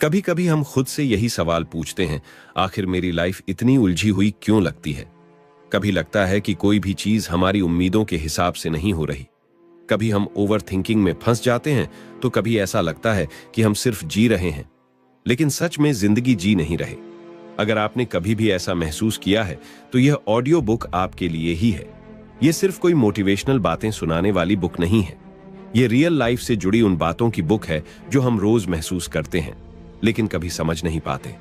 कभी कभी हम खुद से यही सवाल पूछते हैं, आखिर मेरी लाइफ इतनी उलझी हुई क्यों लगती है। कभी लगता है कि कोई भी चीज हमारी उम्मीदों के हिसाब से नहीं हो रही। कभी हम ओवर थिंकिंग में फंस जाते हैं, तो कभी ऐसा लगता है कि हम सिर्फ जी रहे हैं, लेकिन सच में जिंदगी जी नहीं रहे। अगर आपने कभी भी ऐसा महसूस किया है, तो यह ऑडियो बुक आपके लिए ही है। यह सिर्फ कोई मोटिवेशनल बातें सुनाने वाली बुक नहीं है। यह रियल लाइफ से जुड़ी उन बातों की बुक है जो हम रोज महसूस करते हैं, लेकिन कभी समझ नहीं पाते।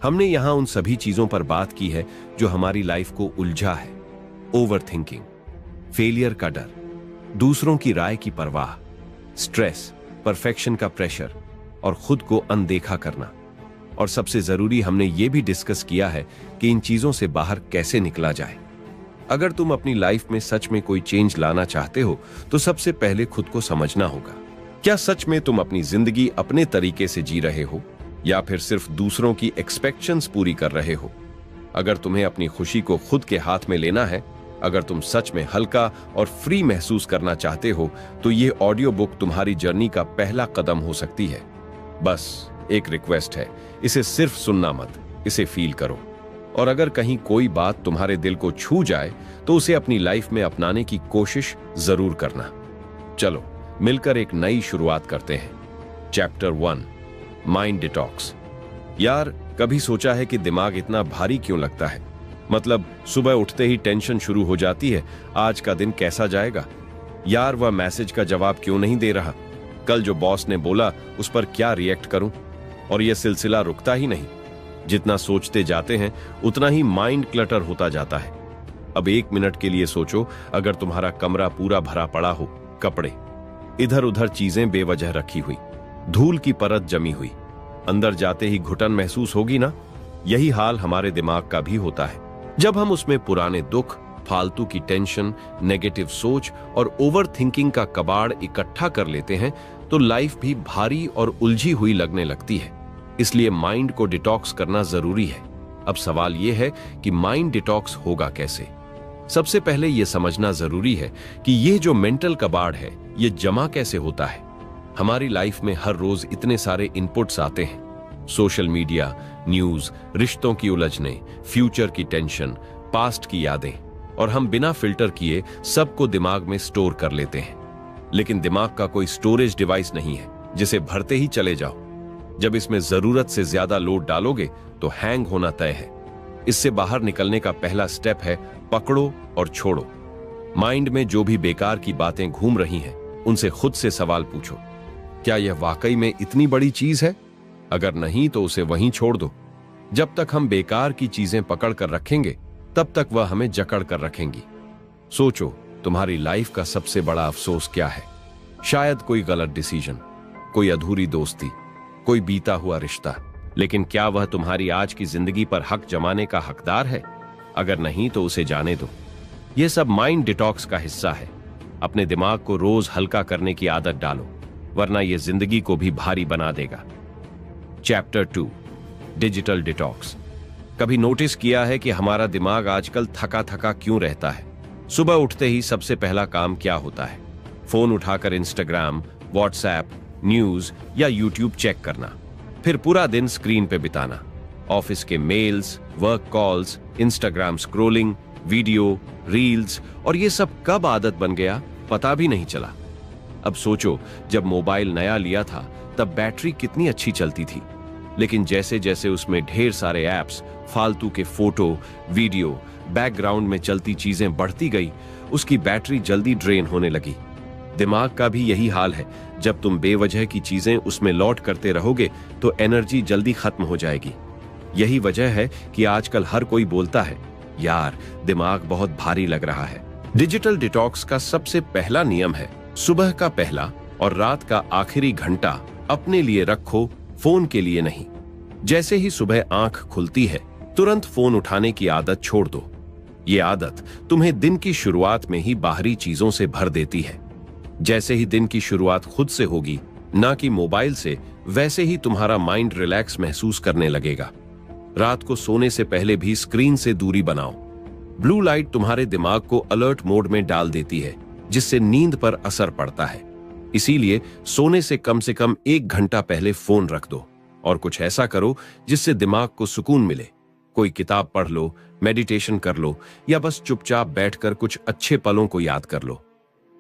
हमने यहां उन सभी चीजों पर बात की है जो हमारी लाइफ को उलझा है। ओवर थिंकिंग, फेलियर का डर, दूसरों की राय की परवाह, स्ट्रेस, परफेक्शन का प्रेशर और खुद को अनदेखा करना। और सबसे जरूरी, हमने ये भी डिस्कस किया है कि इन चीजों से बाहर कैसे निकला जाए। अगर तुम अपनी लाइफ में सच में कोई चेंज लाना चाहते हो, तो सबसे पहले खुद को समझना होगा। क्या सच में तुम अपनी जिंदगी अपने तरीके से जी रहे हो, या फिर सिर्फ दूसरों की एक्सपेक्टेशंस पूरी कर रहे हो? अगर तुम्हें अपनी खुशी को खुद के हाथ में लेना है, अगर तुम सच में हल्का और फ्री महसूस करना चाहते हो, तो ये ऑडियो बुक तुम्हारी जर्नी का पहला कदम हो सकती है। बस एक रिक्वेस्ट है, इसे सिर्फ सुनना मत, इसे फील करो। और अगर कहीं कोई बात तुम्हारे दिल को छू जाए, तो उसे अपनी लाइफ में अपनाने की कोशिश जरूर करना। चलो मिलकर एक नई शुरुआत करते हैं। Chapter 1, mind detox. यार, कभी सोचा है कि दिमाग इतना भारी क्यों लगता है? मतलब सुबह उठते ही टेंशन शुरू हो जाती है, आज का दिन कैसा जाएगा? यार, वह मैसेज का जवाब क्यों नहीं दे रहा? कल जो बॉस ने बोला उस पर क्या रिएक्ट करूं? और यह सिलसिला रुकता ही नहीं। जितना सोचते जाते हैं, उतना ही माइंड क्लटर होता जाता है। अब 1 मिनट के लिए सोचो, अगर तुम्हारा कमरा पूरा भरा पड़ा हो, कपड़े इधर उधर, चीजें बेवजह रखी हुई, धूल की परत जमी हुई, अंदर जाते ही घुटन महसूस होगी ना? यही हाल हमारे दिमाग का भी होता है। जब हम उसमें पुराने दुख, फालतू की टेंशन, नेगेटिव सोच और ओवर थिंकिंग का कबाड़ इकट्ठा कर लेते हैं, तो लाइफ भी भारी और उलझी हुई लगने लगती है। इसलिए माइंड को डिटॉक्स करना जरूरी है। अब सवाल यह है कि माइंड डिटॉक्स होगा कैसे? सबसे पहले यह समझना जरूरी है कि यह जो मेंटल कबाड़ है, यह जमा कैसे होता है। हमारी लाइफ में हर रोज इतने सारे इनपुट्स आते हैं। सोशल मीडिया, न्यूज, रिश्तों की उलझने, फ्यूचर की टेंशन, पास्ट की यादें, और हम बिना फिल्टर किए सबको दिमाग में स्टोर कर लेते हैं। लेकिन दिमाग का कोई स्टोरेज डिवाइस नहीं है जिसे भरते ही चले जाओ। जब इसमें जरूरत से ज्यादा लोड डालोगे, तो हैंग होना तय है। इससे बाहर निकलने का पहला स्टेप है, पकड़ो और छोड़ो। माइंड में जो भी बेकार की बातें घूम रही हैं, उनसे खुद से सवाल पूछो, क्या यह वाकई में इतनी बड़ी चीज है? अगर नहीं, तो उसे वहीं छोड़ दो। जब तक हम बेकार की चीजें पकड़ कर रखेंगे, तब तक वह हमें जकड़ कर रखेंगी। सोचो, तुम्हारी लाइफ का सबसे बड़ा अफसोस क्या है? शायद कोई गलत डिसीजन, कोई अधूरी दोस्ती, कोई बीता हुआ रिश्ता। लेकिन क्या वह तुम्हारी आज की जिंदगी पर हक जमाने का हकदार है? अगर नहीं, तो उसे जाने दो। यह सब माइंड डिटॉक्स का हिस्सा है। अपने दिमाग को रोज हल्का करने की आदत डालो, वरना यह जिंदगी को भी भारी बना देगा। Chapter 2, digital detox. कभी नोटिस किया है कि हमारा दिमाग आजकल थका थका क्यों रहता है? सुबह उठते ही सबसे पहला काम क्या होता है? फोन उठाकर इंस्टाग्राम, व्हाट्सएप, न्यूज या यूट्यूब चेक करना, फिर पूरा दिन स्क्रीन पे बिताना। ऑफिस के mails, work calls, Instagram scrolling, video, reels, और ये सब कब आदत बन गया, पता भी नहीं चला। अब सोचो, जब मोबाइल नया लिया था, तब बैटरी कितनी अच्छी चलती थी। लेकिन जैसे जैसे उसमें ढेर सारे ऐप्स, फालतू के फोटो, वीडियो, बैकग्राउंड में चलती चीजें बढ़ती गई, उसकी बैटरी जल्दी ड्रेन होने लगी। दिमाग का भी यही हाल है। जब तुम बेवजह की चीजें उसमें लॉट करते रहोगे, तो एनर्जी जल्दी खत्म हो जाएगी। यही वजह है कि आजकल हर कोई बोलता है, यार दिमाग बहुत भारी लग रहा है। डिजिटल डिटॉक्स का सबसे पहला नियम है, सुबह का पहला और रात का आखिरी घंटा अपने लिए रखो, फोन के लिए नहीं। जैसे ही सुबह आंख खुलती है, तुरंत फोन उठाने की आदत छोड़ दो। ये आदत तुम्हें दिन की शुरुआत में ही बाहरी चीजों से भर देती है। जैसे ही दिन की शुरुआत खुद से होगी, ना कि मोबाइल से, वैसे ही तुम्हारा माइंड रिलैक्स महसूस करने लगेगा। रात को सोने से पहले भी स्क्रीन से दूरी बनाओ। ब्लू लाइट तुम्हारे दिमाग को अलर्ट मोड में डाल देती है, जिससे नींद पर असर पड़ता है। इसीलिए सोने से कम 1 घंटा पहले फोन रख दो। और कुछ ऐसा करो जिससे दिमाग को सुकून मिले। कोई किताब पढ़ लो, मेडिटेशन कर लो, या बस चुपचाप बैठकर कुछ अच्छे पलों को याद कर लो।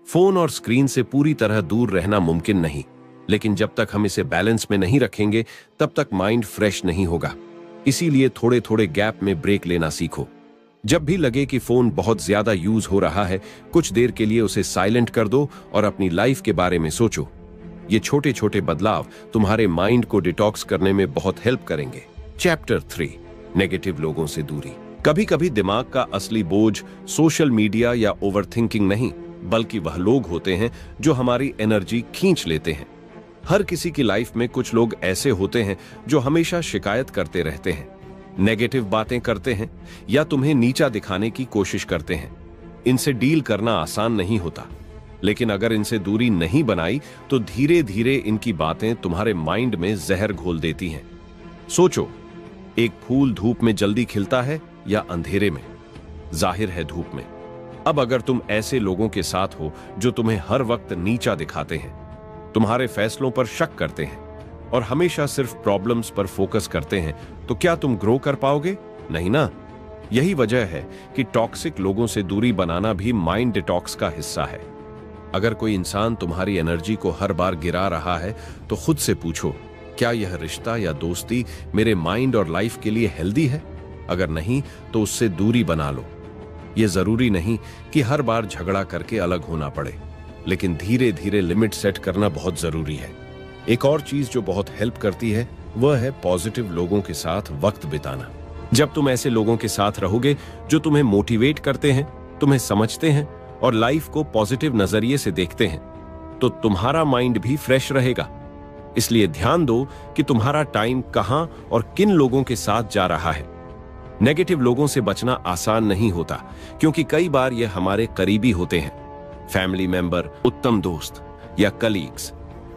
फोन और स्क्रीन से पूरी तरह दूर रहना मुमकिन नहीं, लेकिन जब तक हम इसे बैलेंस में नहीं रखेंगे तब तक माइंड फ्रेश नहीं होगा। इसीलिए थोड़े थोड़े गैप में ब्रेक लेना सीखो। जब भी लगे कि फोन बहुत ज्यादा यूज हो रहा है, कुछ देर के लिए उसे साइलेंट कर दो और अपनी लाइफ के बारे में सोचो। ये छोटे छोटे बदलाव तुम्हारे माइंड को डिटॉक्स करने में बहुत हेल्प करेंगे। चैप्टर 3, नेगेटिव लोगों से दूरी। कभी कभी दिमाग का असली बोझ सोशल मीडिया या ओवरथिंकिंग नहीं, बल्कि वह लोग होते हैं जो हमारी एनर्जी खींच लेते हैं। हर किसी की लाइफ में कुछ लोग ऐसे होते हैं जो हमेशा शिकायत करते रहते हैं, नेगेटिव बातें करते हैं या तुम्हें नीचा दिखाने की कोशिश करते हैं। इनसे डील करना आसान नहीं होता, लेकिन अगर इनसे दूरी नहीं बनाई तो धीरे धीरे इनकी बातें तुम्हारे माइंड में जहर घोल देती हैं। सोचो, एक फूल धूप में जल्दी खिलता है या अंधेरे में? जाहिर है धूप में। अब अगर तुम ऐसे लोगों के साथ हो जो तुम्हें हर वक्त नीचा दिखाते हैं, तुम्हारे फैसलों पर शक करते हैं और हमेशा सिर्फ प्रॉब्लम्स पर फोकस करते हैं, तो क्या तुम ग्रो कर पाओगे? नहीं ना। यही वजह है कि टॉक्सिक लोगों से दूरी बनाना भी माइंड डिटॉक्स का हिस्सा है। अगर कोई इंसान तुम्हारी एनर्जी को हर बार गिरा रहा है तो खुद से पूछो, क्या यह रिश्ता या दोस्ती मेरे माइंड और लाइफ के लिए हेल्दी है? अगर नहीं तो उससे दूरी बना लो। यह जरूरी नहीं कि हर बार झगड़ा करके अलग होना पड़े, लेकिन धीरे धीरे लिमिट सेट करना बहुत जरूरी है। एक और चीज जो बहुत हेल्प करती है वह है पॉजिटिव लोगों के साथ वक्त बिताना। जब तुम ऐसे लोगों के साथ रहोगे जो तुम्हें मोटिवेट करते हैं, तुम्हें समझते हैं और लाइफ को पॉजिटिव नजरिए से देखते हैं, तो तुम्हारा माइंड भी फ्रेश रहेगा। इसलिए ध्यान दो कि तुम्हारा टाइम कहां और किन लोगों के साथ जा रहा है। नेगेटिव लोगों से बचना आसान नहीं होता, क्योंकि कई बार ये हमारे करीबी होते हैं, फैमिली मेंबर, उत्तम दोस्त या कलीग्स।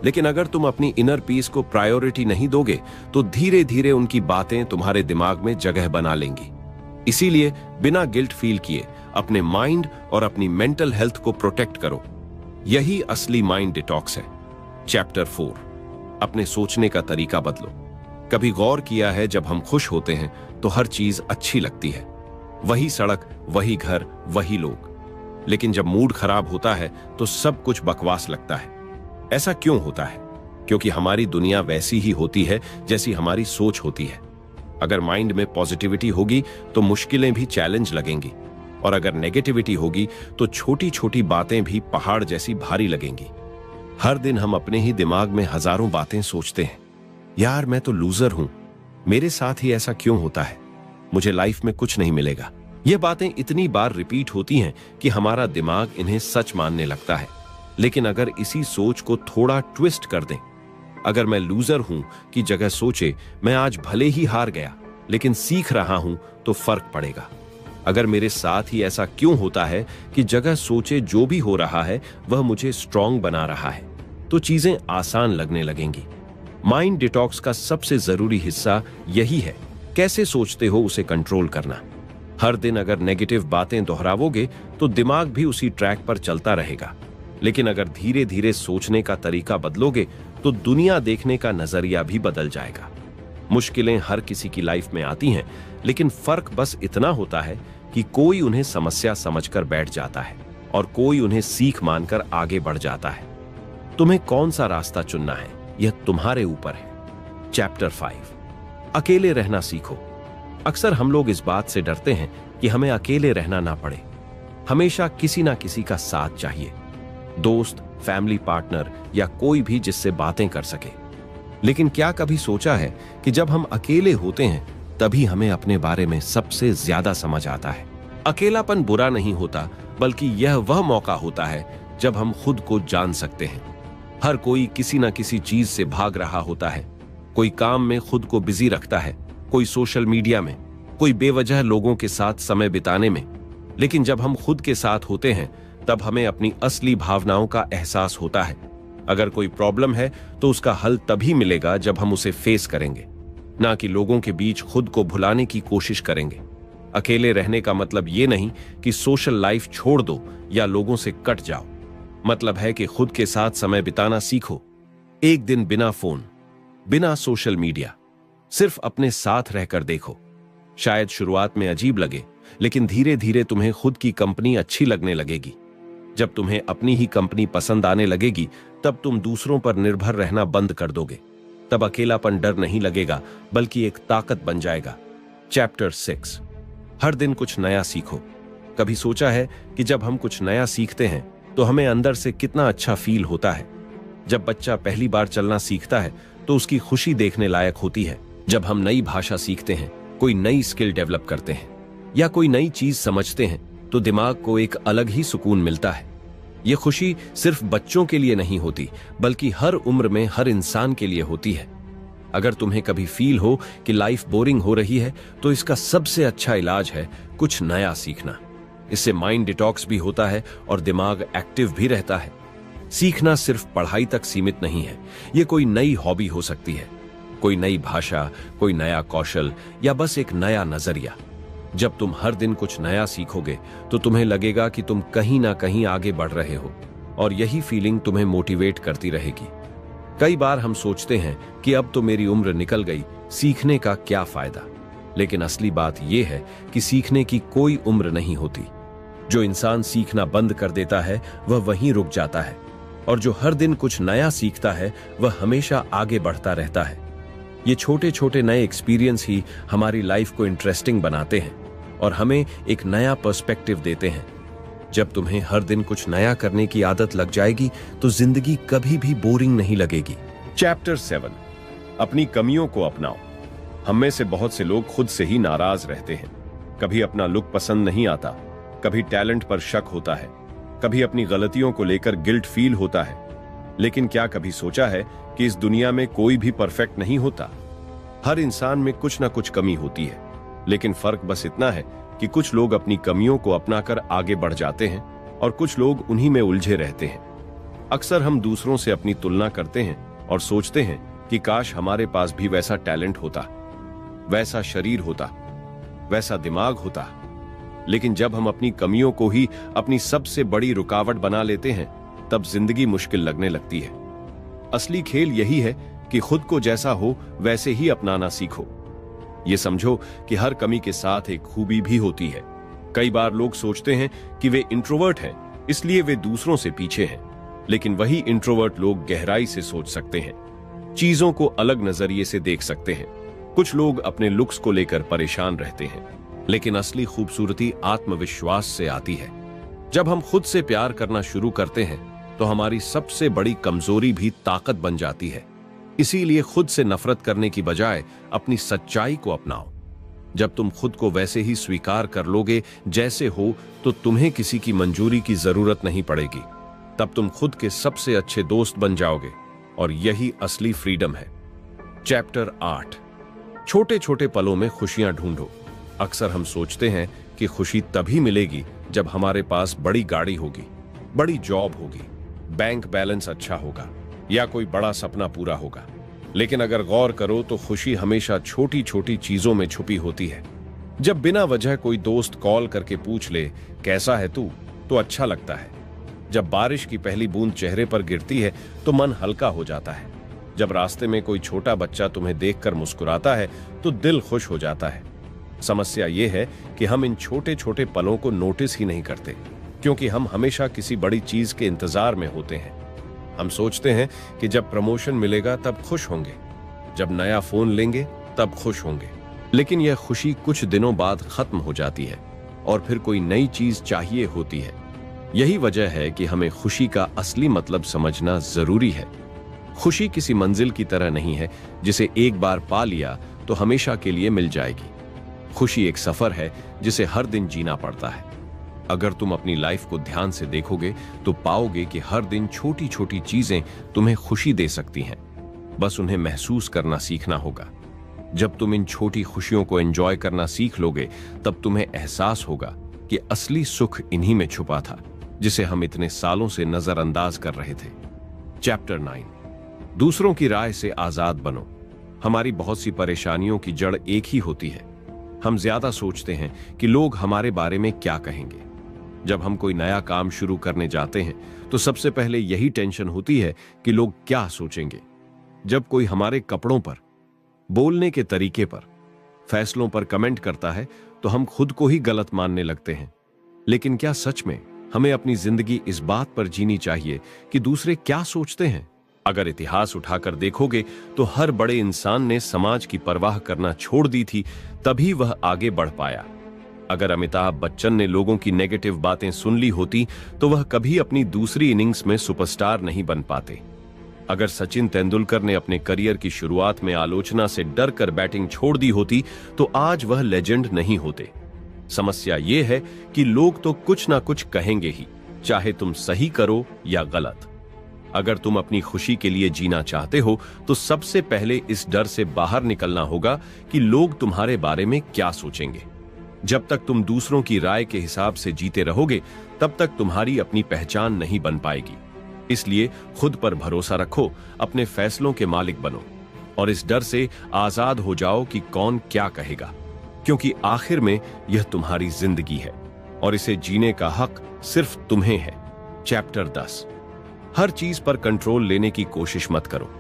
लेकिन अगर तुम अपनी इनर पीस को प्रायोरिटी नहीं दोगे तो धीरे धीरे उनकी बातें तुम्हारे दिमाग में जगह बना लेंगी। इसीलिए बिना गिल्ट फील किए अपने माइंड और अपनी मेंटल हेल्थ को प्रोटेक्ट करो। यही असली माइंड डिटॉक्स है। चैप्टर 4, अपने सोचने का तरीका बदलो। कभी गौर किया है, जब हम खुश होते हैं तो हर चीज अच्छी लगती है, वही सड़क, वही घर, वही लोग। लेकिन जब मूड खराब होता है तो सब कुछ बकवास लगता है। ऐसा क्यों होता है? क्योंकि हमारी दुनिया वैसी ही होती है जैसी हमारी सोच होती है। अगर माइंड में पॉजिटिविटी होगी तो मुश्किलें भी चैलेंज लगेंगी, और अगर नेगेटिविटी होगी तो छोटी छोटी बातें भी पहाड़ जैसी भारी लगेंगी। हर दिन हम अपने ही दिमाग में हजारों बातें सोचते हैं। यार, मैं तो लूजर हूं, मेरे साथ ही ऐसा क्यों होता है, मुझे लाइफ में कुछ नहीं मिलेगा। ये बातें इतनी बार रिपीट होती हैं कि हमारा दिमाग इन्हें सच मानने लगता है। लेकिन अगर इसी सोच को थोड़ा ट्विस्ट कर दें, अगर मैं लूजर हूं की जगह सोचे, मैं आज भले ही हार गया लेकिन सीख रहा हूं, तो फर्क पड़ेगा। अगर मेरे साथ ही ऐसा क्यों होता है की जगह सोचे, जो भी हो रहा है वह मुझे स्ट्रांग बना रहा है, तो चीजें आसान लगने लगेंगी। माइंड डिटॉक्स का सबसे जरूरी हिस्सा यही है, कैसे सोचते हो उसे कंट्रोल करना। हर दिन अगर नेगेटिव बातें दोहराओगे तो दिमाग भी उसी ट्रैक पर चलता रहेगा। लेकिन अगर धीरे धीरे सोचने का तरीका बदलोगे तो दुनिया देखने का नजरिया भी बदल जाएगा। मुश्किलें हर किसी की लाइफ में आती हैं, लेकिन फर्क बस इतना होता है कि कोई उन्हें समस्या समझकर बैठ जाता है और कोई उन्हें सीख मानकर आगे बढ़ जाता है। तुम्हें कौन सा रास्ता चुनना है, यह तुम्हारे ऊपर है। चैप्टर 5, अकेले रहना सीखो। अक्सर हम लोग इस बात से डरते हैं कि हमें अकेले रहना ना पड़े। हमेशा किसी ना किसी का साथ चाहिए, दोस्त, फैमिली पार्टनर या कोई भी जिससे बातें कर सके। लेकिन क्या कभी सोचा है कि जब हम अकेले होते हैं तभी हमें अपने बारे में सबसे ज्यादा समझ आता है। अकेलापन बुरा नहीं होता, बल्कि यह वह मौका होता है जब हम खुद को जान सकते हैं। हर कोई किसी ना किसी चीज से भाग रहा होता है। कोई काम में खुद को बिजी रखता है, कोई सोशल मीडिया में, कोई बेवजह लोगों के साथ समय बिताने में। लेकिन जब हम खुद के साथ होते हैं तब हमें अपनी असली भावनाओं का एहसास होता है। अगर कोई प्रॉब्लम है तो उसका हल तभी मिलेगा जब हम उसे फेस करेंगे, ना कि लोगों के बीच खुद को भुलाने की कोशिश करेंगे। अकेले रहने का मतलब ये नहीं कि सोशल लाइफ छोड़ दो या लोगों से कट जाओ। मतलब है कि खुद के साथ समय बिताना सीखो। एक दिन बिना फोन, बिना सोशल मीडिया, सिर्फ अपने साथ रहकर देखो। शायद शुरुआत में अजीब लगे, लेकिन धीरे धीरे तुम्हें खुद की कंपनी अच्छी लगने लगेगी। जब तुम्हें अपनी ही कंपनी पसंद आने लगेगी, तब तुम दूसरों पर निर्भर रहना बंद कर दोगे। तब अकेलापन डर नहीं लगेगा, बल्कि एक ताकत बन जाएगा। चैप्टर 6, हर दिन कुछ नया सीखो। कभी सोचा है कि जब हम कुछ नया सीखते हैं तो हमें अंदर से कितना अच्छा फील होता है। जब बच्चा पहली बार चलना सीखता है तो उसकी खुशी देखने लायक होती है। जब हम नई भाषा सीखते हैं, कोई नई स्किल डेवलप करते हैं या कोई नई चीज समझते हैं, तो दिमाग को एक अलग ही सुकून मिलता है। यह खुशी सिर्फ बच्चों के लिए नहीं होती, बल्कि हर उम्र में हर इंसान के लिए होती है। अगर तुम्हें कभी फील हो कि लाइफ बोरिंग हो रही है, तो इसका सबसे अच्छा इलाज है कुछ नया सीखना। इससे माइंड डिटॉक्स भी होता है और दिमाग एक्टिव भी रहता है। सीखना सिर्फ पढ़ाई तक सीमित नहीं है, यह कोई नई हॉबी हो सकती है, कोई नई भाषा, कोई नया कौशल या बस एक नया नजरिया। जब तुम हर दिन कुछ नया सीखोगे तो तुम्हें लगेगा कि तुम कहीं ना कहीं आगे बढ़ रहे हो, और यही फीलिंग तुम्हें मोटिवेट करती रहेगी। कई बार हम सोचते हैं कि अब तो मेरी उम्र निकल गई, सीखने का क्या फायदा। लेकिन असली बात यह है कि सीखने की कोई उम्र नहीं होती। जो इंसान सीखना बंद कर देता है वह वहीं रुक जाता है, और जो हर दिन कुछ नया सीखता है वह हमेशा आगे बढ़ता रहता है। ये छोटे छोटे नए एक्सपीरियंस ही हमारी लाइफ को इंटरेस्टिंग बनाते हैं और हमें एक नया पर्सपेक्टिव देते हैं। जब तुम्हें हर दिन कुछ नया करने की आदत लग जाएगी तो जिंदगी कभी भी बोरिंग नहीं लगेगी। चैप्टर 7, अपनी कमियों को अपनाओ। हम में से बहुत से लोग खुद से ही नाराज रहते हैं। कभी अपना लुक पसंद नहीं आता, कभी टैलेंट पर शक होता है, कभी अपनी गलतियों को लेकर गिल्ट फील होता है। लेकिन क्या कभी सोचा है कि इस दुनिया में कोई भी परफेक्ट नहीं होता? हर इंसान में कुछ ना कुछ कमी होती है, लेकिन फर्क बस इतना है कि कुछ लोग अपनी कमियों को अपनाकर आगे बढ़ जाते हैं और कुछ लोग उन्हीं में उलझे रहते हैं। अक्सर हम दूसरों से अपनी तुलना करते हैं और सोचते हैं कि काश हमारे पास भी वैसा टैलेंट होता, वैसा शरीर होता, वैसा दिमाग होता। लेकिन जब हम अपनी कमियों को ही अपनी सबसे बड़ी रुकावट बना लेते हैं, तब जिंदगी मुश्किल लगने लगती है। असली खेल यही है कि खुद को जैसा हो वैसे ही अपनाना सीखो। ये समझो कि हर कमी के साथ एक खूबी भी होती है। कई बार लोग सोचते हैं कि वे इंट्रोवर्ट हैं, इसलिए वे दूसरों से पीछे हैं। लेकिन वही इंट्रोवर्ट लोग गहराई से सोच सकते हैं, चीजों को अलग नजरिए से देख सकते हैं। कुछ लोग अपने लुक्स को लेकर परेशान रहते हैं, लेकिन असली खूबसूरती आत्मविश्वास से आती है। जब हम खुद से प्यार करना शुरू करते हैं तो हमारी सबसे बड़ी कमजोरी भी ताकत बन जाती है। इसीलिए खुद से नफरत करने की बजाय अपनी सच्चाई को अपनाओ। जब तुम खुद को वैसे ही स्वीकार कर लोगे जैसे हो, तो तुम्हें किसी की मंजूरी की जरूरत नहीं पड़ेगी। तब तुम खुद के सबसे अच्छे दोस्त बन जाओगे, और यही असली फ्रीडम है। चैप्टर 8, छोटे छोटे पलों में खुशियां ढूंढो। अक्सर हम सोचते हैं कि खुशी तभी मिलेगी जब हमारे पास बड़ी गाड़ी होगी, बड़ी जॉब होगी, बैंक बैलेंस अच्छा होगा या कोई बड़ा सपना पूरा होगा। लेकिन अगर गौर करो तो खुशी हमेशा छोटी छोटी चीजों में छुपी होती है। जब बिना वजह कोई दोस्त कॉल करके पूछ ले कैसा है तू, तो अच्छा लगता है। जब बारिश की पहली बूंद चेहरे पर गिरती है तो मन हल्का हो जाता है। जब रास्ते में कोई छोटा बच्चा तुम्हें देखकर मुस्कुराता है तो दिल खुश हो जाता है। समस्या यह है कि हम इन छोटे छोटे पलों को नोटिस ही नहीं करते, क्योंकि हम हमेशा किसी बड़ी चीज के इंतजार में होते हैं। हम सोचते हैं कि जब प्रमोशन मिलेगा तब खुश होंगे, जब नया फोन लेंगे तब खुश होंगे। लेकिन यह खुशी कुछ दिनों बाद खत्म हो जाती है और फिर कोई नई चीज चाहिए होती है। यही वजह है कि हमें खुशी का असली मतलब समझना जरूरी है। खुशी किसी मंजिल की तरह नहीं है जिसे एक बार पा लिया तो हमेशा के लिए मिल जाएगी। खुशी एक सफर है जिसे हर दिन जीना पड़ता है। अगर तुम अपनी लाइफ को ध्यान से देखोगे तो पाओगे कि हर दिन छोटी छोटी चीजें तुम्हें खुशी दे सकती हैं। बस उन्हें महसूस करना सीखना होगा। जब तुम इन छोटी खुशियों को एंजॉय करना सीख लोगे, तब तुम्हें एहसास होगा कि असली सुख इन्हीं में छुपा था, जिसे हम इतने सालों से नजरअंदाज कर रहे थे। चैप्टर 9, दूसरों की राय से आजाद बनो। हमारी बहुत सी परेशानियों की जड़ एक ही होती है। हम ज्यादा सोचते हैं कि लोग हमारे बारे में क्या कहेंगे। जब हम कोई नया काम शुरू करने जाते हैं तो सबसे पहले यही टेंशन होती है कि लोग क्या सोचेंगे। जब कोई हमारे कपड़ों पर, बोलने के तरीके पर, फैसलों पर कमेंट करता है तो हम खुद को ही गलत मानने लगते हैं। लेकिन क्या सच में हमें अपनी जिंदगी इस बात पर जीनी चाहिए कि दूसरे क्या सोचते हैं? अगर इतिहास उठाकर देखोगे तो हर बड़े इंसान ने समाज की परवाह करना छोड़ दी थी, तभी वह आगे बढ़ पाया। अगर अमिताभ बच्चन ने लोगों की नेगेटिव बातें सुन ली होती तो वह कभी अपनी दूसरी इनिंग्स में सुपरस्टार नहीं बन पाते। अगर सचिन तेंदुलकर ने अपने करियर की शुरुआत में आलोचना से डर कर बैटिंग छोड़ दी होती तो आज वह लेजेंड नहीं होते। समस्या यह है कि लोग तो कुछ ना कुछ कहेंगे ही, चाहे तुम सही करो या गलत। अगर तुम अपनी खुशी के लिए जीना चाहते हो तो सबसे पहले इस डर से बाहर निकलना होगा कि लोग तुम्हारे बारे में क्या सोचेंगे। जब तक तुम दूसरों की राय के हिसाब से जीते रहोगे तब तक तुम्हारी अपनी पहचान नहीं बन पाएगी। इसलिए खुद पर भरोसा रखो, अपने फैसलों के मालिक बनो और इस डर से आजाद हो जाओ कि कौन क्या कहेगा, क्योंकि आखिर में यह तुम्हारी जिंदगी है और इसे जीने का हक सिर्फ तुम्हें है। चैप्टर 10। हर चीज पर कंट्रोल लेने की कोशिश मत करो।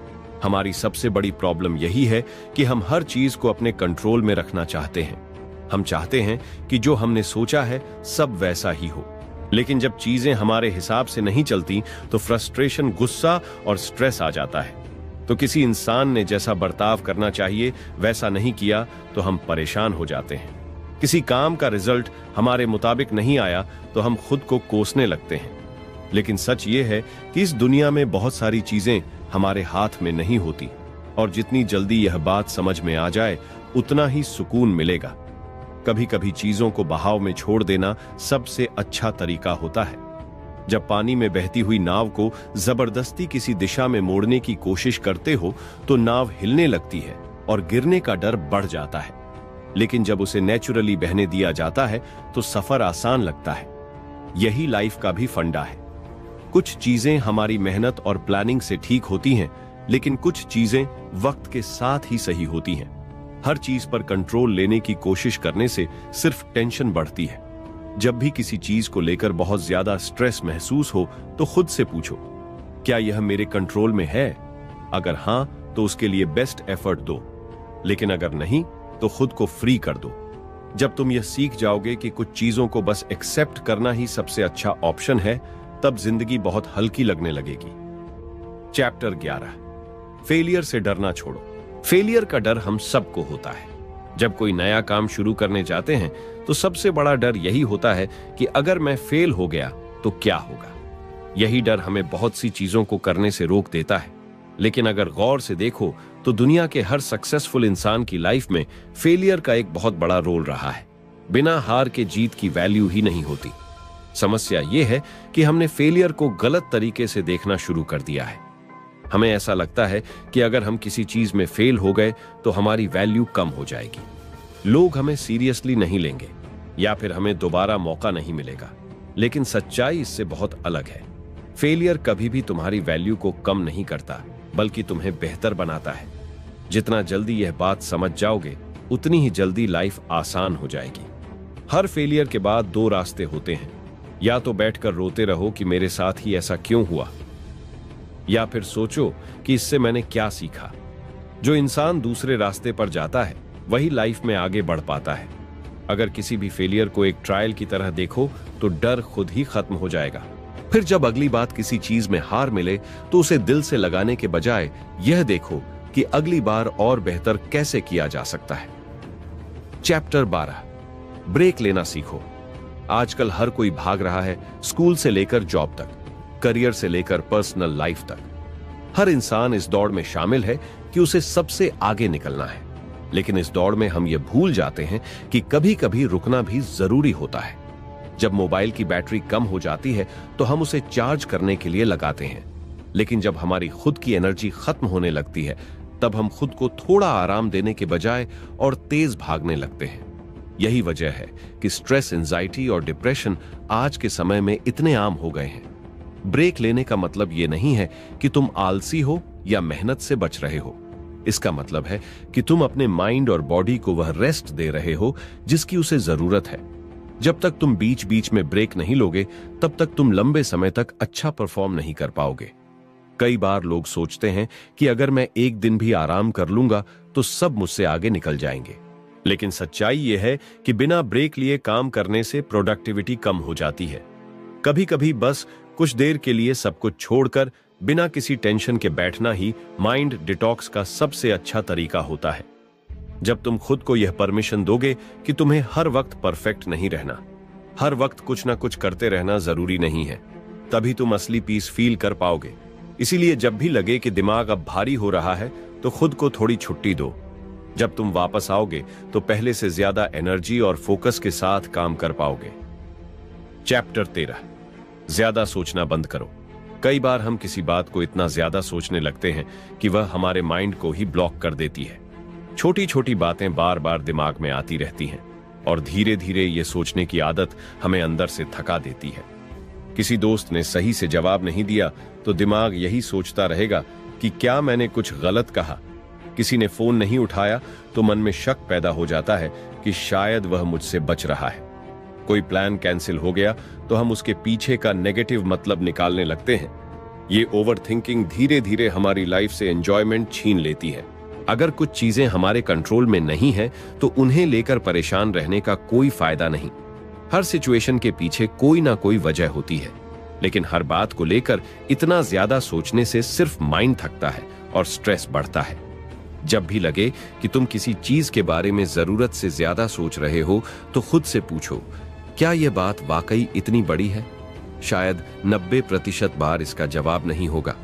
हमारी सबसे बड़ी प्रॉब्लम यही है कि हम हर चीज को अपने कंट्रोल में रखना चाहते हैं। हम चाहते हैं कि जो हमने सोचा है सब वैसा ही हो, लेकिन जब चीजें हमारे हिसाब से नहीं चलती तो फ्रस्ट्रेशन, गुस्सा और स्ट्रेस आ जाता है। तो किसी इंसान ने जैसा बर्ताव करना चाहिए वैसा नहीं किया तो हम परेशान हो जाते हैं। किसी काम का रिजल्ट हमारे मुताबिक नहीं आया तो हम खुद को कोसने लगते हैं। लेकिन सच ये है कि इस दुनिया में बहुत सारी चीजें हमारे हाथ में नहीं होती और जितनी जल्दी यह बात समझ में आ जाए उतना ही सुकून मिलेगा। कभी कभी चीजों को बहाव में छोड़ देना सबसे अच्छा तरीका होता है। जब पानी में बहती हुई नाव को जबरदस्ती किसी दिशा में मोड़ने की कोशिश करते हो तो नाव हिलने लगती है और गिरने का डर बढ़ जाता है, लेकिन जब उसे नेचुरली बहने दिया जाता है तो सफर आसान लगता है। यही लाइफ का भी फंडा है। कुछ चीजें हमारी मेहनत और प्लानिंग से ठीक होती हैं, लेकिन कुछ चीजें वक्त के साथ ही सही होती हैं। हर चीज पर कंट्रोल लेने की कोशिश करने से सिर्फ टेंशन बढ़ती है। जब भी किसी चीज को लेकर बहुत ज्यादा स्ट्रेस महसूस हो तो खुद से पूछो, क्या यह मेरे कंट्रोल में है? अगर हां तो उसके लिए बेस्ट एफर्ट दो, लेकिन अगर नहीं तो खुद को फ्री कर दो। जब तुम यह सीख जाओगे कि कुछ चीजों को बस एक्सेप्ट करना ही सबसे अच्छा ऑप्शन है, तब जिंदगी बहुत हल्की लगने लगेगी। चैप्टर 11। फेलियर से डरना छोड़ो। फेलियर का डर हम सबको होता है। जब कोई नया काम शुरू करने जाते हैं तो सबसे बड़ा डर यही होता है कि अगर मैं फेल हो गया तो क्या होगा। यही डर हमें बहुत सी चीजों को करने से रोक देता है। लेकिन अगर गौर से देखो तो दुनिया के हर सक्सेसफुल इंसान की लाइफ में फेलियर का एक बहुत बड़ा रोल रहा है। बिना हार के जीत की वैल्यू ही नहीं होती। समस्या यह है कि हमने फेलियर को गलत तरीके से देखना शुरू कर दिया है। हमें ऐसा लगता है कि अगर हम किसी चीज में फेल हो गए तो हमारी वैल्यू कम हो जाएगी, लोग हमें सीरियसली नहीं लेंगे या फिर हमें दोबारा मौका नहीं मिलेगा। लेकिन सच्चाई इससे बहुत अलग है। फेलियर कभी भी तुम्हारी वैल्यू को कम नहीं करता, बल्कि तुम्हें बेहतर बनाता है। जितना जल्दी यह बात समझ जाओगे उतनी ही जल्दी लाइफ आसान हो जाएगी। हर फेलियर के बाद दो रास्ते होते हैं, या तो बैठकर रोते रहो कि मेरे साथ ही ऐसा क्यों हुआ, या फिर सोचो कि इससे मैंने क्या सीखा। जो इंसान दूसरे रास्ते पर जाता है वही लाइफ में आगे बढ़ पाता है। अगर किसी भी फेलियर को एक ट्रायल की तरह देखो तो डर खुद ही खत्म हो जाएगा। फिर जब अगली बात किसी चीज में हार मिले तो उसे दिल से लगाने के बजाय यह देखो कि अगली बार और बेहतर कैसे किया जा सकता है। चैप्टर 12। ब्रेक लेना सीखो। आजकल हर कोई भाग रहा है, स्कूल से लेकर जॉब तक, करियर से लेकर पर्सनल लाइफ तक। हर इंसान इस दौड़ में शामिल है कि उसे सबसे आगे निकलना है। लेकिन इस दौड़ में हम ये भूल जाते हैं कि कभी कभी रुकना भी जरूरी होता है। जब मोबाइल की बैटरी कम हो जाती है तो हम उसे चार्ज करने के लिए लगाते हैं, लेकिन जब हमारी खुद की एनर्जी खत्म होने लगती है तब हम खुद को थोड़ा आराम देने के बजाय और तेज भागने लगते हैं। यही वजह है कि स्ट्रेस, एंजाइटी और डिप्रेशन आज के समय में इतने आम हो गए हैं। ब्रेक लेने का मतलब यह नहीं है कि तुम आलसी हो या मेहनत से बच रहे हो। इसका मतलब है कि तुम अपने माइंड और बॉडी को वह रेस्ट दे रहे हो जिसकी उसे जरूरत है। जब तक तुम बीच बीच में ब्रेक नहीं लोगे तब तक तुम लंबे समय तक अच्छा परफॉर्म नहीं कर पाओगे। कई बार लोग सोचते हैं कि अगर मैं एक दिन भी आराम कर लूंगा तो सब मुझसे आगे निकल जाएंगे। लेकिन सच्चाई यह है कि बिना ब्रेक लिए काम करने से प्रोडक्टिविटी कम हो जाती है। कभी कभी बस कुछ देर के लिए सब कुछ छोड़कर बिना किसी टेंशन के बैठना ही माइंड डिटॉक्स का सबसे अच्छा तरीका होता है। जब तुम खुद को यह परमिशन दोगे कि तुम्हें हर वक्त परफेक्ट नहीं रहना, हर वक्त कुछ ना कुछ करते रहना जरूरी नहीं है, तभी तुम असली पीस फील कर पाओगे। इसीलिए जब भी लगे कि दिमाग अब भारी हो रहा है तो खुद को थोड़ी छुट्टी दो। जब तुम वापस आओगे तो पहले से ज्यादा एनर्जी और फोकस के साथ काम कर पाओगे। चैप्टर 13, ज्यादा सोचना बंद करो। कई बार हम किसी बात को इतना ज्यादा सोचने लगते हैं कि वह हमारे माइंड को ही ब्लॉक कर देती है। छोटी छोटी बातें बार बार दिमाग में आती रहती हैं और धीरे धीरे ये सोचने की आदत हमें अंदर से थका देती है। किसी दोस्त ने सही से जवाब नहीं दिया तो दिमाग यही सोचता रहेगा कि क्या मैंने कुछ गलत कहा। किसी ने फोन नहीं उठाया तो मन में शक पैदा हो जाता है कि शायद वह मुझसे बच रहा है। कोई प्लान कैंसिल हो गया तो हम उसके पीछे का नेगेटिव मतलब निकालने लगते हैं। ये ओवरथिंकिंग धीरे धीरे हमारी लाइफ से एंजॉयमेंट छीन लेती है। अगर कुछ चीजें हमारे कंट्रोल में नहीं है तो उन्हें लेकर परेशान रहने का कोई फायदा नहीं। हर सिचुएशन के पीछे कोई ना कोई वजह होती है, लेकिन हर बात को लेकर इतना ज्यादा सोचने से सिर्फ माइंड थकता है और स्ट्रेस बढ़ता है। जब भी लगे कि तुम किसी चीज के बारे में जरूरत से ज्यादा सोच रहे हो तो खुद से पूछो, क्या यह बात वाकई इतनी बड़ी है? शायद 90% बार इसका जवाब नहीं होगा।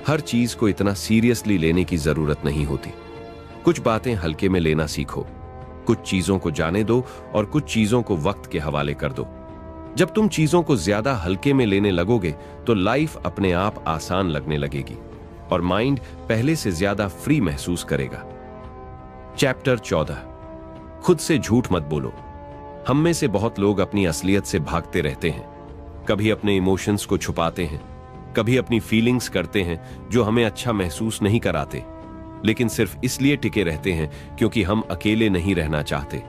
हर चीज को इतना सीरियसली लेने की जरूरत नहीं होती। कुछ बातें हल्के में लेना सीखो, कुछ चीजों को जाने दो और कुछ चीजों को वक्त के हवाले कर दो। जब तुम चीजों को ज्यादा हल्के में लेने लगोगे तो लाइफ अपने आप आसान लगने लगेगी और माइंड पहले से ज्यादा फ्री महसूस करेगा। चैप्टर 14, खुद से झूठ मत बोलो। हम में से बहुत लोग अपनी असलियत से भागते रहते हैं। कभी अपने इमोशंस को छुपाते हैं, कभी अपनी फीलिंग्स करते हैं जो हमें अच्छा महसूस नहीं कराते, लेकिन सिर्फ इसलिए टिके रहते हैं क्योंकि हम अकेले नहीं रहना चाहते।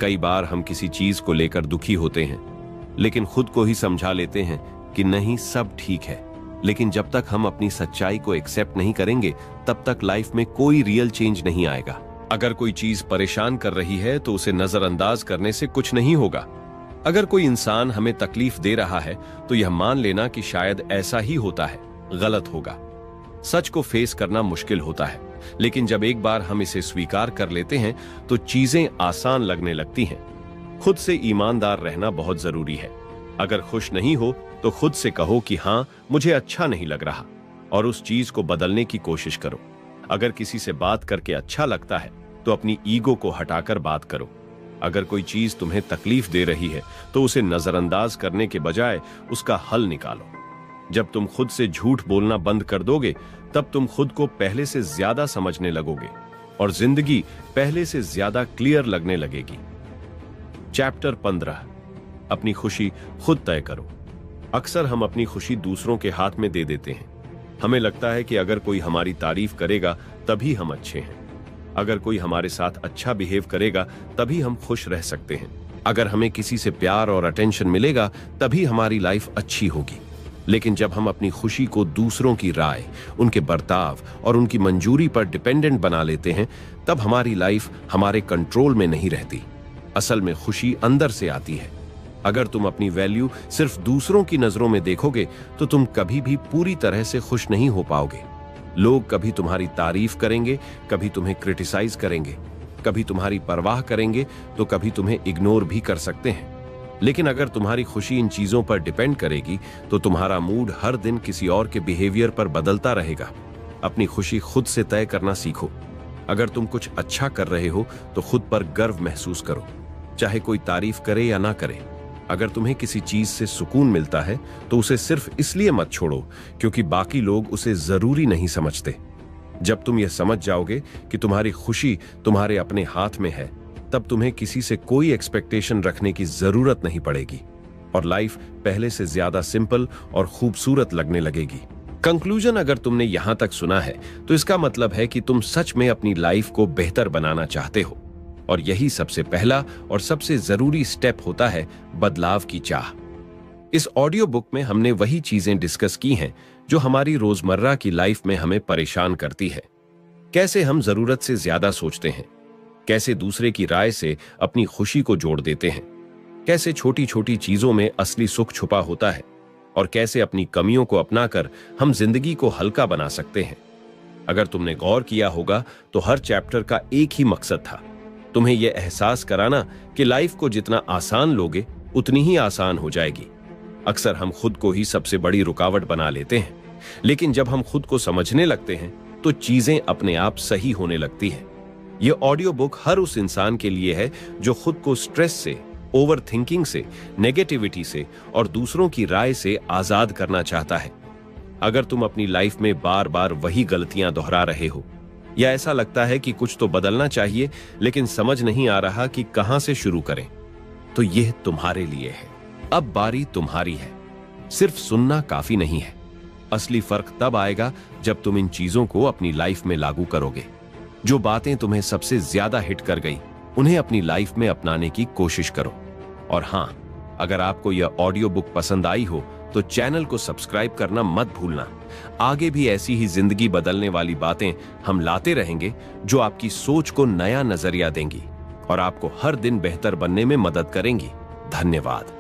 कई बार हम किसी चीज को लेकर दुखी होते हैं, लेकिन खुद को ही समझा लेते हैं कि नहीं, सब ठीक है। लेकिन जब तक हम अपनी सच्चाई को एक्सेप्ट नहीं करेंगे तब तक लाइफ में कोई रियल चेंज नहीं आएगा। अगर कोई चीज परेशान कर रही है तो उसे नजरअंदाज करने से कुछ नहीं होगा। अगर कोई इंसान हमें तकलीफ दे रहा है तो यह मान लेना कि शायद ऐसा ही होता है गलत होगा। सच को फेस करना मुश्किल होता है, लेकिन जब एक बार हम इसे स्वीकार कर लेते हैं तो चीजें आसान लगने लगती हैं। खुद से ईमानदार रहना बहुत जरूरी है। अगर खुश नहीं हो तो खुद से कहो कि हाँ, मुझे अच्छा नहीं लग रहा, और उस चीज को बदलने की कोशिश करो। अगर किसी से बात करके अच्छा लगता है तो अपनी ईगो को हटाकर बात करो। अगर कोई चीज तुम्हें तकलीफ दे रही है तो उसे नजरअंदाज करने के बजाय उसका हल निकालो। जब तुम खुद से झूठ बोलना बंद कर दोगे तब तुम खुद को पहले से ज्यादा समझने लगोगे और जिंदगी पहले से ज्यादा क्लियर लगने लगेगी। चैप्टर 15, अपनी खुशी खुद तय करो। अक्सर हम अपनी खुशी दूसरों के हाथ में दे देते हैं। हमें लगता है कि अगर कोई हमारी तारीफ करेगा तभी हम अच्छे हैं, अगर कोई हमारे साथ अच्छा बिहेव करेगा तभी हम खुश रह सकते हैं, अगर हमें किसी से प्यार और अटेंशन मिलेगा तभी हमारी लाइफ अच्छी होगी। लेकिन जब हम अपनी खुशी को दूसरों की राय, उनके बर्ताव और उनकी मंजूरी पर डिपेंडेंट बना लेते हैं तब हमारी लाइफ हमारे कंट्रोल में नहीं रहती। असल में खुशी अंदर से आती है। अगर तुम अपनी वैल्यू सिर्फ दूसरों की नजरों में देखोगे तो तुम कभी भी पूरी तरह से खुश नहीं हो पाओगे। लोग कभी तुम्हारी तारीफ करेंगे, कभी तुम्हें क्रिटिसाइज करेंगे, कभी तुम्हारी परवाह करेंगे तो कभी तुम्हें इग्नोर भी कर सकते हैं। लेकिन अगर तुम्हारी खुशी इन चीजों पर डिपेंड करेगी तो तुम्हारा मूड हर दिन किसी और के बिहेवियर पर बदलता रहेगा। अपनी खुशी खुद से तय करना सीखो। अगर तुम कुछ अच्छा कर रहे हो तो खुद पर गर्व महसूस करो, चाहे कोई तारीफ करे या ना करे। अगर तुम्हें किसी चीज से सुकून मिलता है तो उसे सिर्फ इसलिए मत छोड़ो क्योंकि बाकी लोग उसे जरूरी नहीं समझते। जब तुम यह समझ जाओगे कि तुम्हारी खुशी तुम्हारे अपने हाथ में है तब तुम्हें किसी से कोई एक्सपेक्टेशन रखने की जरूरत नहीं पड़ेगी और लाइफ पहले से ज्यादा सिंपल और खूबसूरत लगने लगेगी। कंक्लूजन, अगर तुमने यहां तक सुना है तो इसका मतलब है कि तुम सच में अपनी लाइफ को बेहतर बनाना चाहते हो और यही सबसे पहला और सबसे जरूरी स्टेप होता है बदलाव की चाह। इस ऑडियो बुक में हमने वही चीजें डिस्कस की हैं जो हमारी रोजमर्रा की लाइफ में हमें परेशान करती है। कैसे हम जरूरत से ज्यादा सोचते हैं, कैसे दूसरे की राय से अपनी खुशी को जोड़ देते हैं, कैसे छोटी छोटी चीजों में असली सुख छुपा होता है और कैसे अपनी कमियों को अपनाकर हम जिंदगी को हल्का बना सकते हैं। अगर तुमने गौर किया होगा तो हर चैप्टर का एक ही मकसद था, तुम्हें यह एहसास कराना कि लाइफ को जितना आसान लोगे उतनी ही आसान हो जाएगी। अक्सर हम खुद को ही सबसे बड़ी रुकावट बना लेते हैं, लेकिन जब हम खुद को समझने लगते हैं तो चीजें अपने आप सही होने लगती हैं। यह ऑडियो बुक हर उस इंसान के लिए है जो खुद को स्ट्रेस से, ओवर थिंकिंग से, नेगेटिविटी से और दूसरों की राय से आजाद करना चाहता है। अगर तुम अपनी लाइफ में बार बार वही गलतियां दोहरा रहे हो या ऐसा लगता है कि कुछ तो बदलना चाहिए लेकिन समझ नहीं आ रहा कि कहां से शुरू करें, तो यह तुम्हारे लिए है। अब बारी तुम्हारी है। सिर्फ सुनना काफी नहीं है। असली फर्क तब आएगा जब तुम इन चीजों को अपनी लाइफ में लागू करोगे। जो बातें तुम्हें सबसे ज्यादा हिट कर गई उन्हें अपनी लाइफ में अपनाने की कोशिश करो। और हां, अगर आपको यह ऑडियो बुक पसंद आई हो तो चैनल को सब्सक्राइब करना मत भूलना। आगे भी ऐसी ही जिंदगी बदलने वाली बातें हम लाते रहेंगे जो आपकी सोच को नया नजरिया देंगी और आपको हर दिन बेहतर बनने में मदद करेंगी। धन्यवाद।